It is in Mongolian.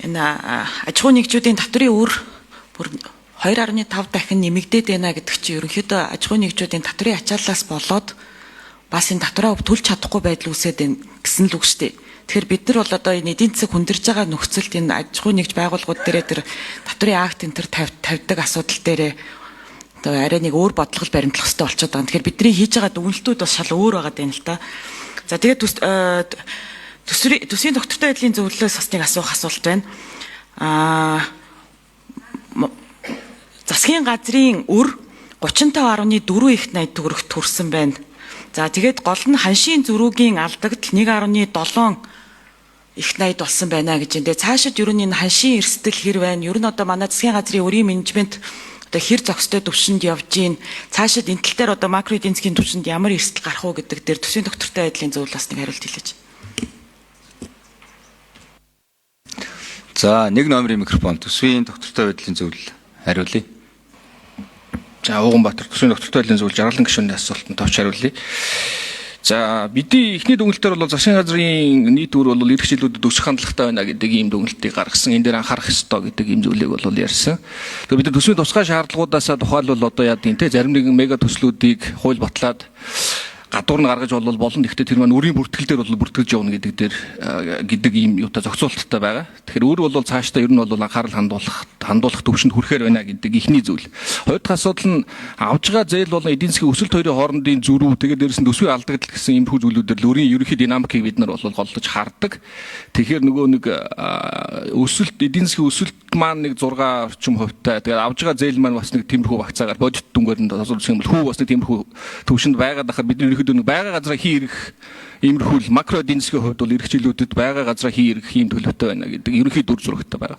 энэ аж ахуй нэгжүүдийн татврын үр бүр 2.5 дахин нэмэгдээд байна гэдэг чинь ерөнхийдөө аж ахуй нэгжүүдийн татврын ачааллаас болоод бас энэ татвараа төлж чадахгүй байдал үүсээд байна гэсэн л үг шүү дээ. Тэгэхээр бид нар бол одоо энэ эдийн засаг хүндэрж байгаа нөхцөлд энэ аж ахуй нэгж байгууллагууд дээрээ тэр татврын акт энэ төр тавьдаг асуудал дээрээ одоо арай нэг өөр бодлого баримтлах хэрэгтэй болчиход байгаа. Тэгэхээр бидний хийж байгаа дүгнэлтүүд бас шал өөр байгаа юм л та. За тэгээд төсвийн доктортой байдлын зөвлөлөөс бас нэг асуух асуулт байна. Засгийн газрын үр 35.4 их 80 төгрөгт хүрсэн байна. За тэгээд гол нь ханшийн зөрүүгийн алдагдал 1.7 их 80 болсон байна гэж энэ. Цаашид ер нь энэ ханшийн эрсдэл хэр байна? Ер нь одоо манай засгийн газрын өрийн менежмент одоо хэр зохистой төвшөнд явж гин? Цаашид энэ тал дээр одоо макро эдийн засгийн төвшөнд ямар эрсдэл гарах уу гэдэг дээр төсвийн доктортой байдлын зөвлөлөөс нэг хариулт хэлээч. За, нэг номерын микрофон төсвийн доктортой байдлын зөвлөл хариулъя. За, Уганбаатар төсвийн доктортой байдлын зөвлөл жаргалан гишүүний асуултанд товч хариулъя. За, бидний эхний дүгнэлтээр бол засгийн газрын нийт үр бол эх жилүүдэд өсөх хандлагатай байна гэдэг ийм дүгнэлтийг гаргасан. Энэ дээр анхаарах ёстой гэдэг ийм зүйлийг бол ярьсан. Тэгэхээр бид нар төсвийн тусгай шаардлагуудаас тухайлбал одоо яа гэдэг те зарим нэгэн мега төслүүдийг хууль батлаад гадуур нь гаргаж болно. Гэхдээ тэр маань үрийн бүртгэл дээр бол бүртгэж явна гэдэг ийм юутай зохицуулалттай байгаа. Тэгэхээр өөр бол цаашдаа ер нь бол анхаарал хандуулах төвшөнд хүрэхээр байна гэдэг ихний зүйл. Хоёр дахь асуудал нь авж байгаа зээл бол эдийн засгийн өсөлт хоёрын хоорондын зөрүү тэгээд дээрэс нь төсвийн алдагдал гэсэн иймэрхүү зүйлүүдээр л үрийн ерөнхий динамикийг бид нар бол голдож хардаг. Тэгэхээр нөгөө нэг эдийн засгийн өсөлт маань нэг 6 орчим хувьтай тэгээд авж байгаа зээл маань бас нэг тиймэрхүү багцаагаар бодит дүнгээр нь тасалж юм бол хүү бас нэг тиймэрхүү төвшөнд байгаад ахаар бид ерөнхийдөө байгаа газраа хий ирэх иймэрхүү макро эдийн засгийн хувьд бол эрх жилүүдэд байгаа газраа хий ирэх ийм төлөвтэй байна гэдэг ерөнхий дүр зурагтай байна.